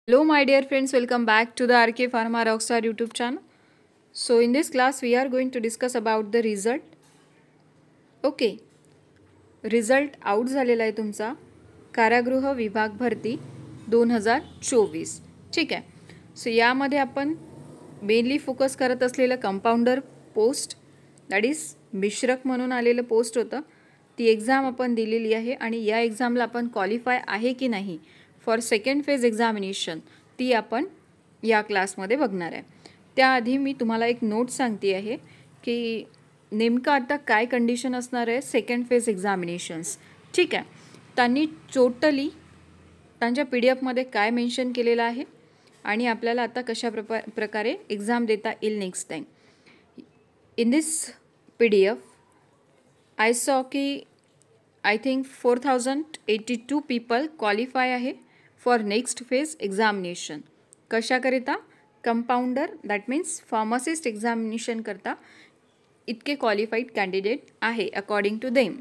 Hello my dear friends, welcome back to the RK Pharma Rockstar YouTube channel. So in this class we are going to discuss about the result. Okay, result out झालेला आहे तुमचा कारागृह विभाग भरती 2024. ठीक आहे. So यामध्ये आपण मेनली फोकस करत असलेलं कंपाऊंडर पोस्ट, दॅट इज मिश्रक म्हणून आलेलं पोस्ट होतं. ती एक्झाम आपण दिलेली आहे आणि या एक्झामला आपण क्वालिफाय आहे की नाही फॉर सेकंड फेज एक्झामिनेशन ती आपण या क्लासमध्ये बघणार आहे. त्याआधी मी तुम्हाला एक नोट सांगते आहे की नेमकं आता काय कंडिशन असणार आहे सेकंड फेज एक्झामिनेशन्स. ठीक आहे. त्यांनी टोटली त्यांच्या PDF काय मेन्शन केलेलं आहे आणि आपल्याला आता कशा प्रकारे एक्झाम देता येईल next time. In this PDF I saw की आय थिंक 4082 पीपल क्वालिफाय आहे फॉर नेक्स्ट फेज एक्झामिनेशन. कशाकरिता? Compounder that means pharmacist examination करता इतके क्वालिफाईड कॅन्डिडेट आहे अकॉर्डिंग टू देम.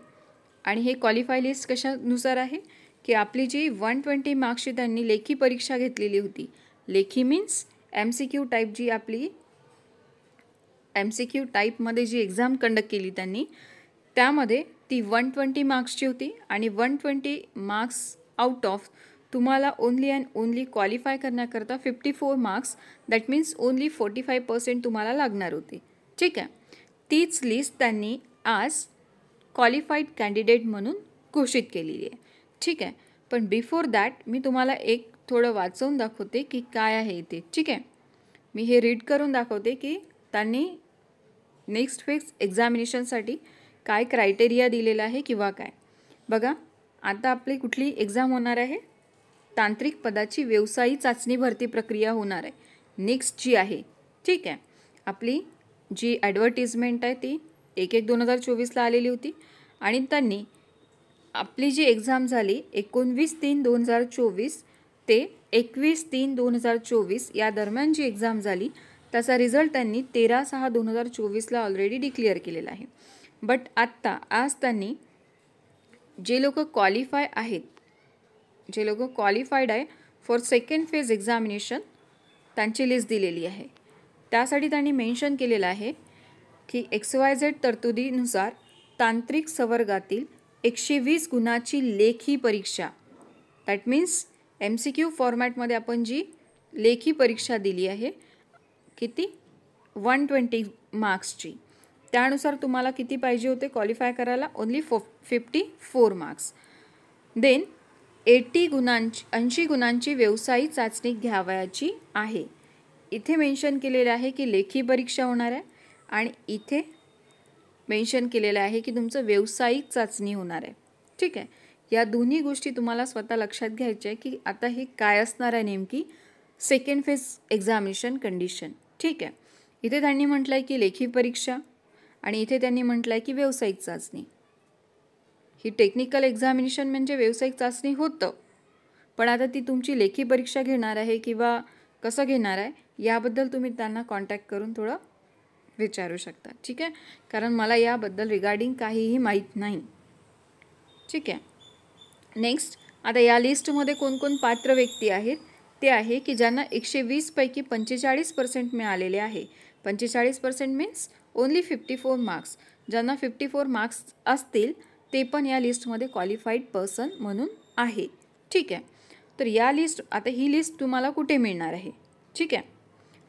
आणि हे क्वालिफाय लिस्ट कशानुसार आहे की आपली जी 120 मार्क्सची त्यांनी लेखी परीक्षा घेतलेली होती. लेखी मीन्स MCQ टाईप, जी आपली MCQ टाईपमध्ये जी एक्झाम कंडक्ट केली त्यांनी, त्यामध्ये ती 120 मार्क्सची होती आणि 120 मार्क्स आउट ऑफ तुम्हाला ओनली अँड ओनली क्वालिफाय करण्याकरता 54 मार्क्स दॅट मीन्स ओनली 45% तुम्हाला लागणार होते. ठीक आहे. तीच लिस्ट त्यांनी आज क्वालिफाईड कॅन्डिडेट म्हणून घोषित केलेली आहे. ठीक आहे. पण बिफोर दॅट मी तुम्हाला एक थोडं वाचवून दाखवते की काय आहे इथे. ठीक आहे. मी हे रीड करून दाखवते की त्यांनी नेक्स्ट फेज एक्झामिनेशनसाठी काय क्रायटेरिया दिलेला आहे किंवा काय. बघा, आता आपली कुठली एक्झाम होणार आहे? तांत्रिक पदाची व्यवसायी चाचणी भरती प्रक्रिया होणार आहे नेक्स्ट जी आहे. ठीक आहे. आपली जी ॲडव्हर्टिजमेंट आहे ती 1/1/2024ला आलेली होती आणि त्यांनी आपली जी एक्झाम झाली 19/3/2024 ते 21/3/2024 या दरम्यान जी एक्झाम झाली त्याचा रिझल्ट त्यांनी 13/6/2024ला ऑलरेडी डिक्लेअर केलेला आहे. बट आत्ता आज त्यांनी जे लोक क्वालिफाय आहेत, जे लोक क्वालिफाईड आहे फॉर सेकंड फेज एक्झामिनेशन त्यांची लिस्ट दिलेली आहे. त्यासाठी त्यांनी मेन्शन केलेलं आहे की XYZ तरतुदीनुसार तांत्रिक संवर्गातील 120 गुणाची लेखी परीक्षा, दॅट मीन्स MCQ फॉर्मॅटमध्ये आपण जी लेखी परीक्षा दिली आहे किती 120 मार्क्सची, त्यानुसार तुम्हाला किती पाहिजे होते क्वालिफाय करायला? Only 54 marks. देन 80 गुणांची व्यवसायिक चाचणी घ्यावयाची आहे. इथे मेन्शन केलेलं आहे की लेखी परीक्षा होणार आहे आणि इथे मेन्शन केलेलं आहे की तुमचं व्यावसायिक चाचणी होणार आहे. ठीक आहे. या दोन्ही गोष्टी तुम्हाला स्वतः लक्षात घ्यायच्या आहे की आता हे काय असणार आहे नेमकी सेकंड फेज एक्झामिनेशन कंडिशन. ठीक आहे. इथे त्यांनी म्हटलं आहे की लेखी परीक्षा आणि इथे त्यांनी म्हटलं आहे की व्यावसायिक चाचणी. ही टेक्निकल एक्झामिनेशन म्हणजे व्यावसायिक चाचणी होतं, पण आता ती तुमची लेखी परीक्षा घेणार आहे किंवा कसं घेणार आहे याबद्दल तुम्ही त्यांना कॉन्टॅक्ट करून थोडं विचारू शकता. ठीक आहे. कारण मला याबद्दल रिगार्डिंग काहीही माहीत नाही. ठीक आहे. नेक्स्ट, आता या लिस्टमध्ये कोण पात्र व्यक्ती आहेत ते आहे की ज्यांना 120 पैकी 45% मिळालेले आहे. 45% मीन्स ओनली 54 मार्क्स. ज्यांना 54 मार्क्स असतील ते पण या लिस्टमध्ये क्वालिफाईड पर्सन म्हणून आहे. ठीक आहे. तर या लिस्ट, आता ही लिस्ट तुम्हाला कुठे मिळणार आहे? ठीक आहे.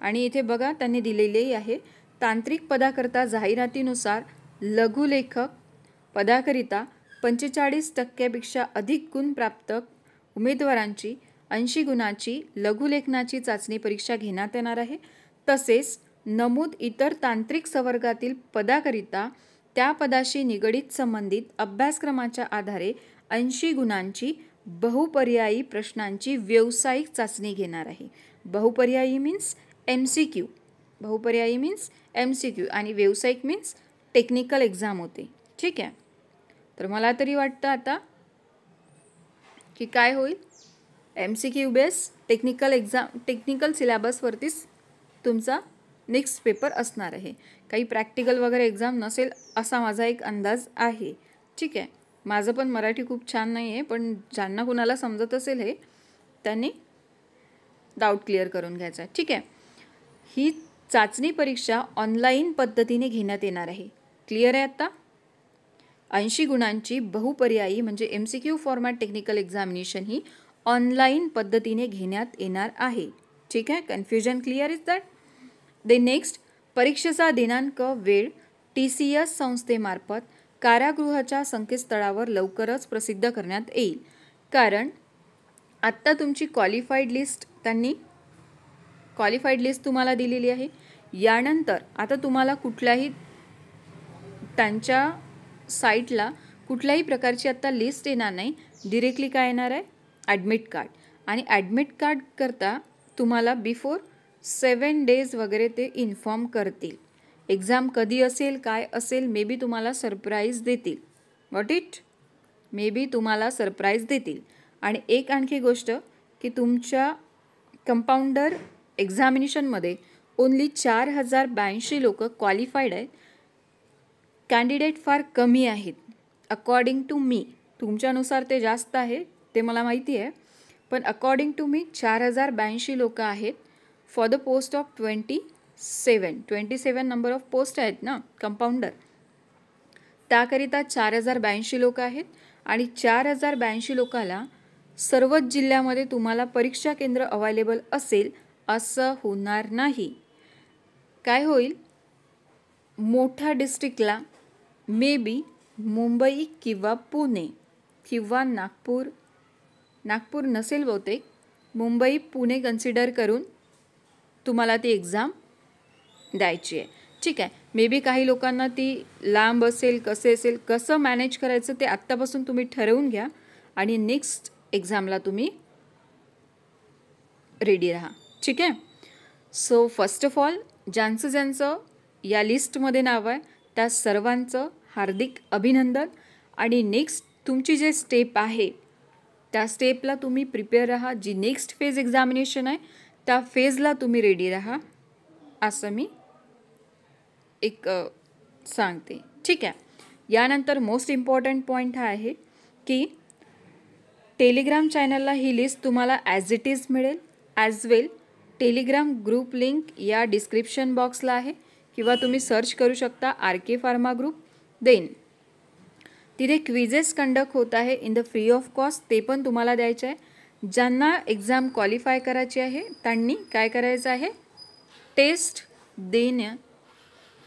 आणि इथे बघा त्यांनी दिलेली आहे तांत्रिक पदाकरता जाहिरातीनुसार लघुलेखक पदाकरिता 45% अधिक गुण प्राप्त उमेदवारांची 80 गुणाची लघुलेखनाची चाचणी परीक्षा घेण्यात येणार आहे. तसेच नमूद इतर तांत्रिक संवर्गातील पदाकरिता त्या पदाशी निगडित संबंधित अभ्यासक्रमाच्या आधारे 80 गुणांची बहुपर्यायी प्रश्नांची व्यावसायिक चाचणी घेणार आहे. बहुपर्यायी मीन्स MCQ, बहुपर्यायी मीन्स MCQ आणि व्यावसायिक मीन्स टेक्निकल एक्झाम होते. ठीक आहे. तर मला तरी वाटतं आता की काय होईल, MCQ बेस टेक्निकल सिलेबसवरतीच तुमचा नेक्स्ट पेपर असणार आहे. काही प्रॅक्टिकल वगैरे एक्झाम नसेल असा माझा एक अंदाज आहे. ठीक आहे. माझं पण मराठी खूप छान नाही आहे, पण ज्यांना कुणाला समजत असेल हे त्यांनी डाऊट क्लिअर करून घ्यायचा आहे. ठीक आहे. ही चाचणी परीक्षा ऑनलाईन पद्धतीने घेण्यात येणार आहे. क्लिअर आहे आता? 80 गुणांची बहुपर्यायी म्हणजे MCQ फॉर्मॅट टेक्निकल एक्झामिनेशन ही ऑनलाईन पद्धतीने घेण्यात येणार आहे. ठीक आहे. Confusion clear is that? They next, परीक्षेचा दिनांक वेळ TCS संस्थेमार्फत कारागृहाच्या संकेतस्थळावर लवकरच प्रसिद्ध करण्यात येईल. कारण आत्ता तुमची क्वालिफाईड लिस्ट तुम्हाला दिलेली आहे. यानंतर आता तुम्हाला कुठल्याही त्यांच्या साईटला कुठल्याही प्रकारची आत्ता लिस्ट येणार नाही. डिरेक्टली काय येणार आहे? Admit card. आणि ॲडमिट कार्ड करता तुम्हाला बिफोर 7 डेज वगैरे ते इन्फॉर्म करतील. एक्झाम कधी असेल, काय असेल, मे बी तुम्हाला सरप्राईज देतील. Got it? मे बी तुम्हाला सरप्राईज देतील. आणि एक आणखी गोष्ट की तुमच्या कंपाऊंडर एक्झामिनेशनमध्ये ओन्ली 4082 लोक क्वालिफाईड आहेत. कॅन्डिडेट फार कमी आहेत अकॉर्डिंग टू मी. तुमच्यानुसार ते जास्त आहे ते मला माहिती आहे, पण अकॉर्डिंग टू मी 4082 लोक आहेत for the post of 27 number of post आहेत ना कंपाऊंडर. त्याकरिता 4082 लोक आहेत. आणि 4082 लोकाला सर्वच जिल्ह्यामध्ये तुम्हाला परीक्षा केंद्र अवेलेबल असेल असं होणार नाही. काय होईल? मोठ्या डिस्ट्रिक्टला मे बी मुंबई किंवा पुणे किंवा नागपूर नसेल बहुतेक, मुंबई पुणे कन्सिडर करून तुम्हाला ती एक्झाम द्यायची आहे. ठीक आहे. मे बी काही लोकांना ती लांब असेल, कसं मॅनेज करायचं ते आत्तापासून तुम्ही ठरवून घ्या आणि नेक्स्ट एक्झामला तुम्ही रेडी राहा. ठीक आहे. सो फर्स्ट ऑफ ऑल ज्यांचं या लिस्टमध्ये नाव आहे त्या सर्वांचं हार्दिक अभिनंदन. आणि नेक्स्ट तुमची जे स्टेप आहे त्या स्टेपला तुम्ही प्रिपेअर राहा. जी नेक्स्ट फेज एक्झामिनेशन आहे त्या फेजला तुम्ही रेडी राहा असं मी एक सांगते. ठीक आहे. यानंतर मोस्ट इम्पॉर्टंट पॉईंट हा आहे की टेलिग्राम चॅनलला ही लिस्ट तुम्हाला ॲज इट इज मिळेल. ॲज वेल टेलिग्राम ग्रुप लिंक या डिस्क्रिप्शन बॉक्सला आहे किंवा तुम्ही सर्च करू शकता RK फार्मा ग्रुप. देन तिथे क्विजेस कंडक्ट होत आहे in the free of cost. ते पण तुम्हाला द्यायचे आहे. ज्यांना एक्झाम क्वालिफाय करायची आहे त्यांनी काय करायचं आहे? टेस्ट देणं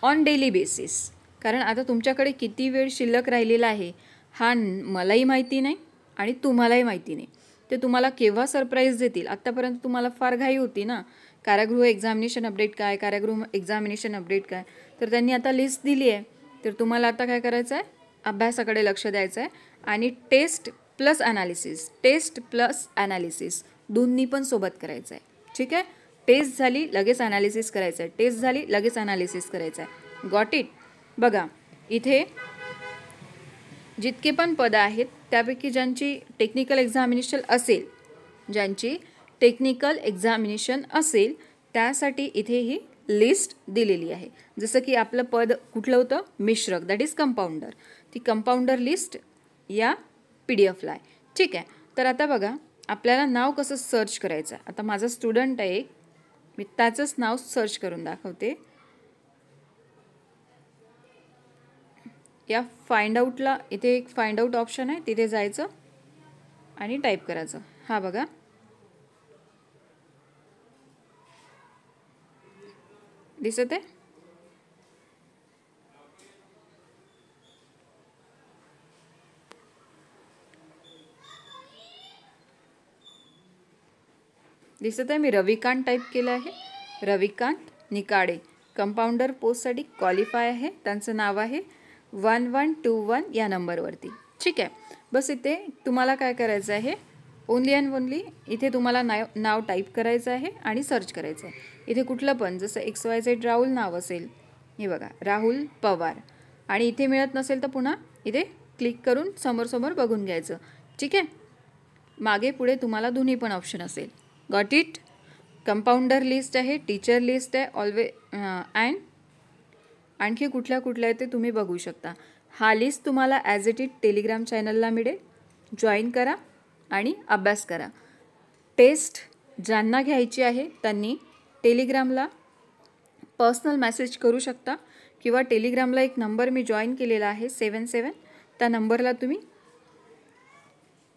ऑन डेली बेसिस. कारण आता तुमच्याकडे किती वेळ शिल्लक राहिलेला आहे हा मलाही माहिती नाही आणि तुम्हालाही माहिती नाही. ते तुम्हाला केव्हा सरप्राईज देतील. आत्तापर्यंत तुम्हाला फार घाई होती ना, कारागृह एक्झामिनेशन अपडेट काय, कारागृह एक्झामिनेशन अपडेट काय. तर त्यांनी आता लिस्ट दिली आहे. तर तुम्हाला आता काय करायचं आहे? अभ्यासाकडे लक्ष द्यायचं आहे आणि टेस्ट प्लस ॲनालिसिस दोन्ही पण सोबत करायचं आहे. ठीक आहे. टेस्ट झाली लगेच ॲनालिसिस करायचं आहे, टेस्ट झाली लगेच ॲनालिसिस करायचं आहे. Got it? बघा इथे जितके पण पदं आहेत त्यापैकी ज्यांची टेक्निकल एक्झामिनेशन असेल त्यासाठी इथे ही लिस्ट दिलेली आहे. जसं की आपलं पद कुठलं होतं? मिश्रक, दॅट इज कंपाऊंडर. ती कंपाऊंडर लिस्ट या PDF ला आहे. ठीक आहे. तर आता बघा आपल्याला नाव कसं सर्च करायचं आहे. आता माझा स्टुडंट आहे एक, मी त्याचंच नाव सर्च करून दाखवते. या फाइंड आउटला इथे एक फाइंड आउट ऑप्शन आहे, तिथे जायचं आणि टाईप करायचं. हा बघा दिसत आहे? दिसत आहे? मी रविकांत टाईप केलं आहे. रविकांत निकाडे कंपाऊंडर पोस्टसाठी क्वालिफाय आहे. त्यांचं नाव आहे 1121 या नंबरवरती. ठीक आहे. बस इथे तुम्हाला काय करायचं आहे? ओनली अँड ओनली इथे तुम्हाला नाव टाईप करायचं आहे आणि सर्च करायचं आहे. इथे कुठलं पण जसं XYZ राहुल नाव असेल, हे बघा राहुल पवार, आणि इथे मिळत नसेल तर पुन्हा इथे क्लिक करून समोर बघून घ्यायचं. ठीक आहे. मागे पुढे तुम्हाला दोन्ही पण ऑप्शन असेल. Got it? कंपाऊंडर लिस्ट आहे, टीचर लिस्ट आहे अँड आणखी कुठल्या आहे ते तुम्ही बघू शकता. हा लिस्ट तुम्हाला ॲज इट इज टेलिग्राम चॅनलला मिळेल. जॉईन करा आणि अभ्यास करा. टेस्ट ज्यांना घ्यायची आहे त्यांनी टेलिग्रामला पर्सनल मेसेज करू शकता किंवा टेलिग्रामला एक नंबर मी जॉईन केलेला आहे 77, त्या नंबरला तुम्ही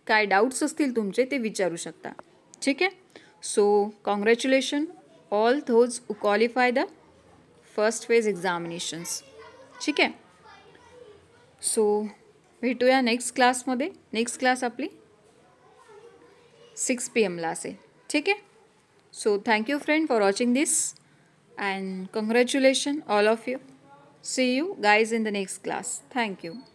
काय डाऊट्स असतील तुमचे ते विचारू शकता. ठीक आहे. So congratulation all those who qualify the first phase examinations. ठीक आहे. सो भेटूया नेक्स्ट क्लासमध्ये. नेक्स्ट क्लास आपली 6 PM असेल. ठीक आहे. So thank you friend for watching this and congratulations all of you. See you guys in the next class. Thank you.